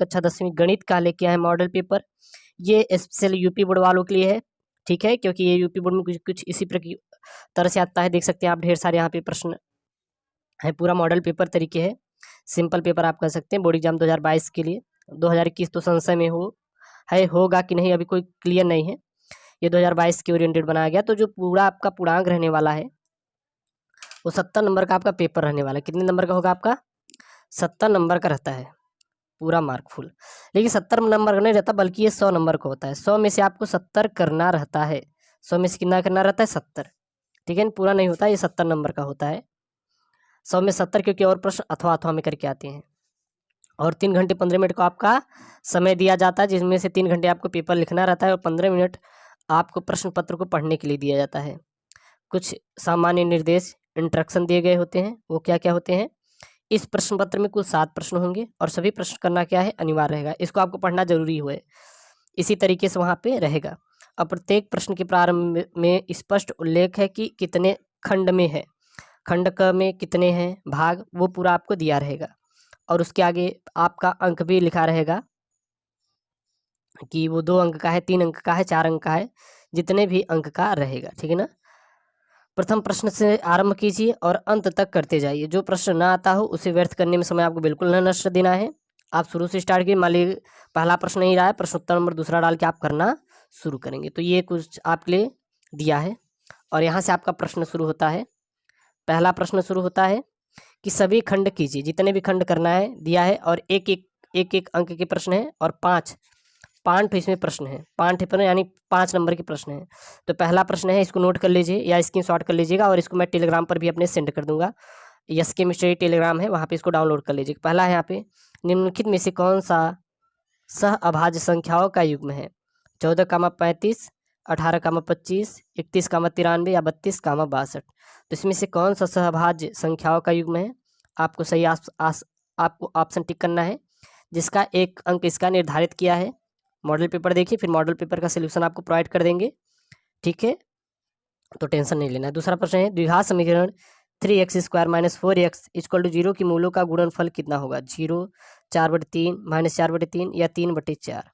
कक्षा 10वीं गणित का लेके आए मॉडल पेपर। ये स्पेशल यूपी बोर्ड वालों के लिए है, ठीक है, क्योंकि ये यूपी बोर्ड में कुछ कुछ इसी तरह से आता है। देख सकते हैं आप ढेर सारे यहाँ पे प्रश्न है, पूरा मॉडल पेपर तरीके है। सिंपल पेपर आप कह सकते हैं बोर्ड एग्जाम 2022 के लिए। 2021 तो संशय में होगा कि नहीं, अभी कोई क्लियर नहीं है। ये 2022 के ओरिएंटेड बनाया गया। तो जो पूरा आपका पूर्णांक रहने वाला है वो 70 नंबर का आपका पेपर रहने वाला है। कितने नंबर का होगा आपका? 70 नंबर का रहता है पूरा मार्क फुल। लेकिन 70 नंबर का नहीं रहता, बल्कि ये 100 नंबर का होता है। 100 में से आपको 70 करना रहता है। 100 में से कितना करना रहता है? 70, ठीक है, पूरा नहीं होता, ये 70 नंबर का होता है। 100 में 70, क्योंकि और प्रश्न अथवा अथवा में करके आते हैं। और 3 घंटे 15 मिनट का आपका समय दिया जाता है, जिसमें से 3 घंटे आपको पेपर लिखना रहता है और 15 मिनट आपको प्रश्न पत्र को पढ़ने के लिए दिया जाता है। कुछ सामान्य निर्देश इंस्ट्रक्शन दिए गए होते हैं, वो क्या क्या होते हैं? इस प्रश्न पत्र में कुल 7 प्रश्न होंगे और सभी प्रश्न करना क्या है? अनिवार्य रहेगा। इसको आपको पढ़ना जरूरी हुआ है, इसी तरीके से वहाँ पे रहेगा। अब प्रत्येक प्रश्न के प्रारंभ में स्पष्ट उल्लेख है कि कितने खंड में है, खंड क में कितने हैं भाग, वो पूरा आपको दिया रहेगा। और उसके आगे आपका अंक भी लिखा रहेगा कि वो 2 अंक का है, 3 अंक का है, 4 अंक का है, जितने भी अंक का रहेगा, ठीक है ना। प्रथम प्रश्न से आरंभ कीजिए और अंत तक करते जाइए। जो प्रश्न ना आता हो उसे व्यर्थ करने में समय आपको बिल्कुल न नष्ट देना है। आप शुरू से स्टार्ट कीजिए। मान लीजिए पहला प्रश्न नहीं रहा है, प्रश्नोत्तर नंबर दूसरा डाल के आप करना शुरू करेंगे। तो ये कुछ आपके लिए दिया है और यहाँ से आपका प्रश्न शुरू होता है। पहला प्रश्न शुरू होता है कि सभी खंड कीजिए, जितने भी खंड करना है दिया है, और एक अंक के प्रश्न है और पांच इसमें प्रश्न है, 5 प्रश्न यानी 5 नंबर के प्रश्न है। तो पहला प्रश्न है, इसको नोट कर लीजिए या स्क्रीनशॉट कर लीजिएगा और इसको मैं टेलीग्राम पर भी अपने सेंड कर दूंगा। यस केमिस्ट्री टेलीग्राम है, वहाँ पे इसको डाउनलोड कर लीजिए। पहला है यहाँ पे, निम्नलिखित में से कौन सा सह अभाज्य संख्याओं का युग्म है? 14, 35, 18, 25, 31, 93 या 32, 62। तो इसमें से कौन सा सहअभाज्य संख्याओं का युग्म है? आपको सही आपको ऑप्शन टिक करना है, जिसका एक अंक इसका निर्धारित किया है। मॉडल पेपर देखिए, फिर मॉडल पेपर का सोल्यूशन आपको प्रोवाइड कर देंगे, ठीक है, तो टेंशन नहीं लेना है। दूसरा प्रश्न है, द्विघात समीकरण 3x² - 4x = 0 की मूलों का गुणनफल कितना होगा? 0, 4/3, -4/3 या 3/4।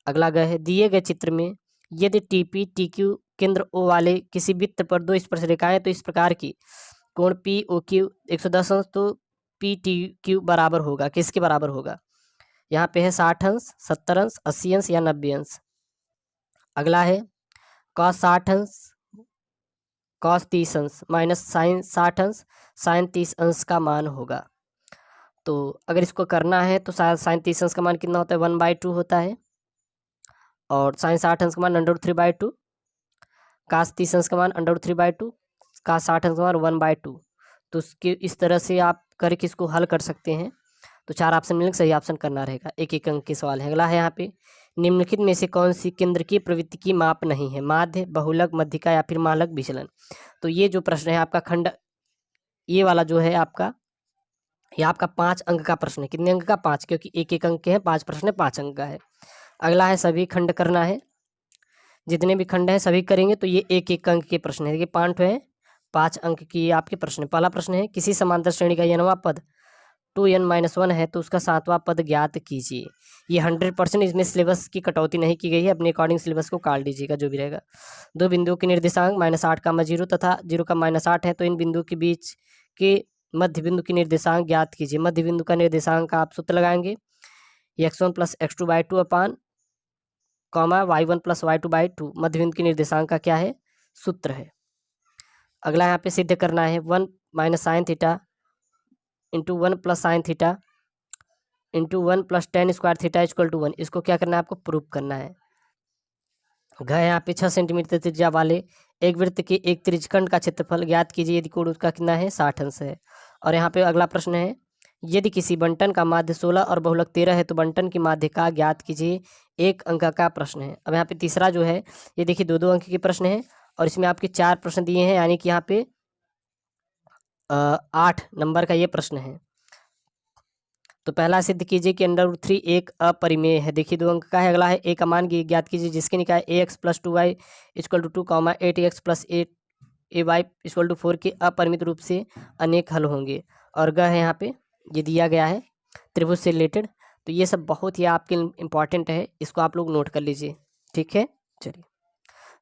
अगला ग है, दिए गए चित्र में यदि TP TQ केंद्र O वाले किसी वृत्त पर 2 स्पर्श रेखाएं तो इस प्रकार की कोण POQ 110 अंश, तो PTQ बराबर होगा, किसके बराबर होगा? यहाँ पे है 60 अंश, 70 अंश, 80 अंश या 90 अंश। अगला है cos 60 अंश, cos 30 अंश माइनस sin 60 अंश, sin 30 अंश का मान होगा। तो अगर इसको करना है तो sin 30 अंश का मान कितना होता है? 1/2 होता है, और sin 60 अंश का मान √3/2, cos 30 अंश का मान √3/2, cos 60 अंश का मान 1/2। तो उसके इस तरह से आप करके इसको हल कर सकते हैं। तो 4 ऑप्शन मिलेंगे, सही ऑप्शन करना रहेगा। एक एक अंक के सवाल है। अगला है यहाँ पे, निम्नलिखित में से कौन सी केंद्र की प्रवृत्ति की माप नहीं है? माध्य, बहुलक, मध्यिका या फिर मालक विचलन। तो ये जो प्रश्न है आपका खंड, ये वाला जो है आपका, ये आपका 5 अंक का प्रश्न है। कितने अंक का? 5, क्योंकि एक एक अंक के हैं, 5 प्रश्न है, 5 अंक का है। अगला है, सभी खंड करना है, जितने भी खंड हैं सभी करेंगे। तो ये एक एक अंक के प्रश्न है। देखिए 5 है, 5 अंक की आपके प्रश्न है। पहला प्रश्न है, किसी समांतर श्रेणी का n वां पद 2n-1 है तो उसका 7वां पद ज्ञात कीजिए। ये 100% इसमें सिलेबस की कटौती नहीं की गई है, अपने अकॉर्डिंग सिलेबस को काट दीजिएगा जो भी रहेगा। 2 बिंदुओं के निर्देशांक -8, 0 तथा 0, -8 है, तो इन बिंदुओं के बीच के मध्य बिंदु की निर्देशांक ज्ञात कीजिए। मध्य बिंदु का निर्देशांक आप सूत्र लगाएंगे, x1 + x2/2 अपान y1 + y2/2। मध्य बिंदु की निर्देशांक का क्या है? सूत्र है। अगला यहाँ पे सिद्ध करना है, 1 - sin theta into 1 + sin theta into 1 + tan² theta = 1। इसको क्या करना है? आपको प्रूव करना है। यहाँ पे 6 सेंटीमीटर त्रिज्या वाले एक वृत्त के एक त्रिज्यखंड का क्षेत्रफल ज्ञात कीजिए यदि कोण उसका कितना है? 60 अंश है। और यहाँ पे अगला प्रश्न है, यदि किसी बंटन का माध्य 16 और बहुलक 13 है तो बंटन की माध्य का ज्ञात कीजिए। 1 अंक का प्रश्न है। अब यहाँ पे तीसरा जो है, ये देखिए 2-2 अंक के प्रश्न है और इसमें आपके 4 प्रश्न दिए हैं, यानी कि यहाँ पे 8 नंबर का ये प्रश्न है। तो पहला सिद्ध कीजिए कि √3 एक अपरिमेय है। देखिए 2 अंक का है। अगला है, ए का मान ज्ञात कीजिए जिसके निकाय ax + 2y = 2, 8x + 8ay = 4 के अपरिमित रूप से अनेक हल होंगे। और ग है यहाँ पे, ये दिया गया है त्रिभुज से रिलेटेड। तो ये सब बहुत ही आपके इम्पॉर्टेंट है, इसको आप लोग नोट कर लीजिए, ठीक है। चलिए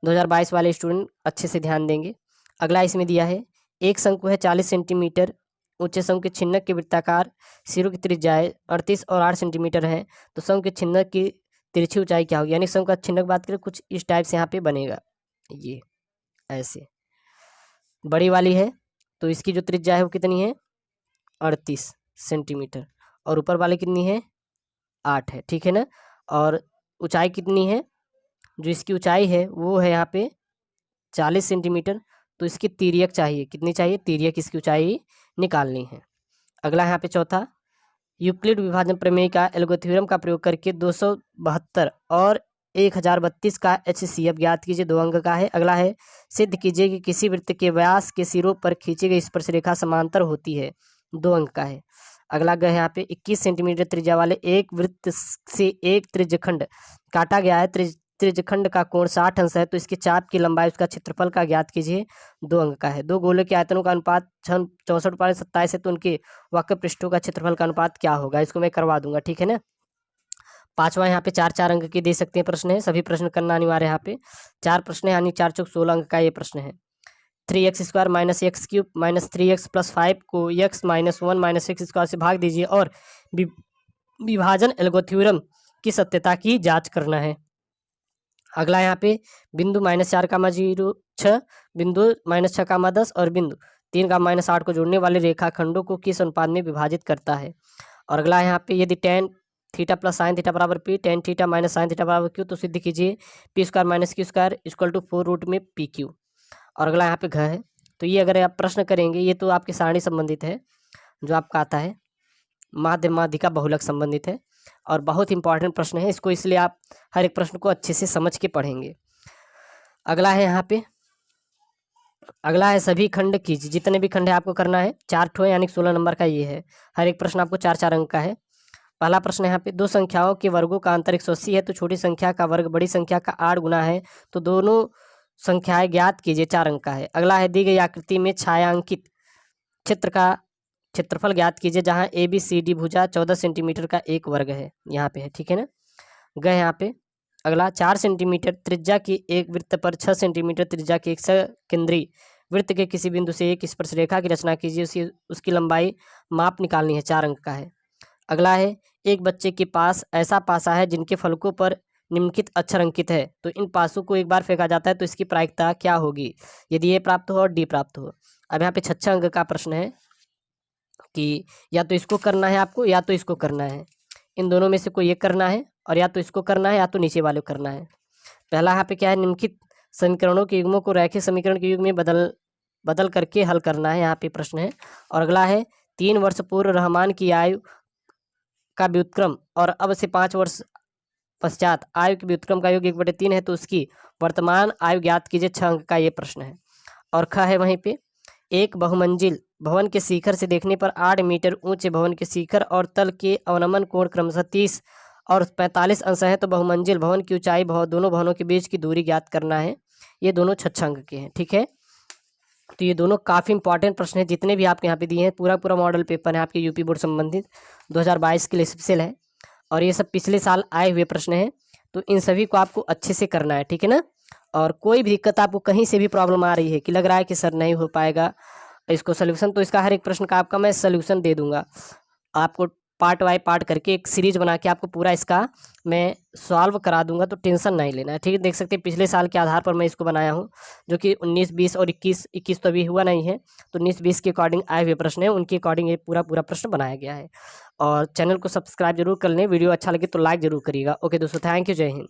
2022 वाले स्टूडेंट अच्छे से ध्यान देंगे। अगला इसमें दिया है, एक शंकु है 40 सेंटीमीटर ऊंचे शंकु के छिन्नक के वृत्ताकार सिरों की त्रिज्याएं 38 और 8 सेंटीमीटर है, तो शंकु के छिन्नक की तिरछी ऊंचाई क्या होगी, यानी शंकु का छिन्नक बात करें कुछ इस टाइप से यहाँ पे बनेगा, ये ऐसे बड़ी वाली है, तो इसकी जो त्रिज्या है वो कितनी है 38 सेंटीमीटर, और ऊपर वाली कितनी है 8 है, ठीक है ना। और ऊंचाई कितनी है, जो इसकी ऊंचाई है वो है यहाँ पे 40 सेंटीमीटर, तो इसकी तिर्यक चाहिए, कितनी चाहिए, तिर्यक इसकी ऊंचाई निकालनी है। अगला यहाँ पे चौथा, यूक्लिड विभाजन प्रमेय का एल्गोरिथ्म का प्रयोग करके 272 और 1032 का HCF ज्ञात कीजिए, 2 अंक का है। अगला है, सिद्ध कीजिए कि किसी वृत्त के व्यास के सिरों पर खींची गई स्पर्शरेखा समांतर होती है, 2 अंक का है। अगला है यहाँ पे 21 सेंटीमीटर त्रिज्या वाले एक वृत्त से एक त्रिज्यखंड काटा गया है, त्रिज्यखंड का कोण 60 अंश है, तो इसके चाप की लंबाई उसका क्षेत्रफल का ज्ञात कीजिए, 2 अंक का है। 2 गोले के आयतनों का अनुपात 64.27 है, तो उनके वक्र पृष्ठों का क्षेत्रफल का अनुपात क्या होगा, इसको मैं करवा दूंगा, ठीक है ना। पांचवा यहाँ पे 4-4 अंक के दे सकते हैं प्रश्न है, सभी प्रश्न करना अनिवार्य है। यहाँ पे 4 प्रश्न है, यानी 4 चौक 16 अंक का ये प्रश्न है। 3x² minus x cube minus 3x plus 5 को x minus 1 minus x square से भाग दीजिए और विभाजन एल्गोरिथ्म की सत्यता की जांच करना है। अगला यहाँ पे बिंदु -4,0 बिंदु -6,10 और बिंदु 3,-8 को जोड़ने वाले रेखाखंडों को किस अनुपात में विभाजित करता है। और अगला यहाँ पे यदि tan theta plus sine theta बराबर p, tan theta minus sine theta बराबर q, तो सिद्ध कीजिए p² minus q² equal to 4 root में pq। और अगला यहाँ पे घ है, तो ये अगर आप प्रश्न करेंगे, ये तो आपके सारणी संबंधित है, जो आपका आता है माध्य माध्यिका बहुलक संबंधित है, और बहुत इंपॉर्टेंट प्रश्न है, इसको इसलिए आप हर एक प्रश्न को अच्छे से समझ के पढ़ेंगे। अगला है यहाँ पे, अगला है सभी खंड कीजिए, जितने भी खंड है आपको करना है, 4 ठो यानी 16 नंबर का ये है। हर एक प्रश्न आपको 4-4 अंक का है। पहला प्रश्न यहाँ पे, दो संख्याओं के वर्गों का अंतर 180 है, तो छोटी संख्या का वर्ग बड़ी संख्या का 8 गुना है, तो दोनों संख्याएं ज्ञात कीजिए, 4 अंक का है। अगला है, दी गई आकृति में छायांकित क्षेत्र का क्षेत्रफल ज्ञात कीजिए, जहाँ ABCD भुजा 14 सेंटीमीटर का एक वर्ग है, यहाँ पे है, ठीक है ना। गए यहाँ पे अगला, 4 सेंटीमीटर त्रिज्या की एक वृत्त पर 6 सेंटीमीटर त्रिज्या के एक केंद्रीय वृत्त के किसी बिंदु से एक स्पर्शरेखा की रचना कीजिए, उसकी लंबाई माप निकालनी है, 4 अंक का है। अगला है, एक बच्चे के पास ऐसा पासा है जिनके फलकों पर निम्नलिखित अक्षर अंकित है, तो इन पासों को एक बार फेंका जाता है, तो इसकी प्रायिकता क्या होगी, यदि A प्राप्त हो और D प्राप्त हो। अब यहाँ पे 6 अंक का प्रश्न है कि या तो इसको करना है आपको, या तो इसको करना है, इन दोनों में से कोई एक करना है, और या तो इसको करना है या तो नीचे वाले को करना है। पहला यहाँ पे क्या है, निम्नलिखित समीकरणों के युग्मों को रैखिक समीकरण के युग में बदल करके हल करना है, यहाँ पे प्रश्न है। और अगला है, 3 वर्ष पूर्व रहमान की आयु का व्युत्क्रम और अब से 5 वर्ष पश्चात आयु के व्युत्क्रम का योग 1/3 है, तो उसकी वर्तमान आयु ज्ञात कीजिए, 6 अंक का ये प्रश्न है। और ख है वहीं पे, एक बहुमंजिल भवन के शिखर से देखने पर 8 मीटर ऊंचे भवन के शिखर और तल के अवनमन कोण क्रमशः 30 और 45 अंश है, तो बहुमंजिल भवन की ऊंचाई दोनों भवनों के बीच की दूरी ज्ञात करना है। ये दोनों 6 अंक के हैं, ठीक है। तो ये दोनों काफ़ी इंपॉर्टेंट प्रश्न है, जितने भी आपके यहाँ पे दिए हैं, पूरा मॉडल पेपर है आपके यूपी बोर्ड संबंधित 2022 के लिए स्पेशल है, और ये सब पिछले साल आए हुए प्रश्न हैं, तो इन सभी को आपको अच्छे से करना है, ठीक है ना। और कोई भी दिक्कत आपको कहीं से भी प्रॉब्लम आ रही है कि लग रहा है कि सर नहीं हो पाएगा इसको सोल्यूशन, तो इसका हर एक प्रश्न का आपका मैं सोल्यूशन दे दूंगा आपको, पार्ट बाय पार्ट करके एक सीरीज बना के आपको पूरा इसका मैं सॉल्व करा दूंगा, तो टेंशन नहीं लेना है, ठीक है। देख सकते हैं पिछले साल के आधार पर मैं इसको बनाया हूँ, जो कि 19, 20 और 21 तो अभी हुआ नहीं है, तो 19, 20 के अकॉर्डिंग आए हुए प्रश्न है, उनके अकॉर्डिंग ये पूरा प्रश्न बनाया गया है। और चैनल को सब्सक्राइब जरूर कर लें, वीडियो अच्छा लगे तो लाइक जरूर करिएगा। ओके दोस्तों, थैंक यू, जय हिंद।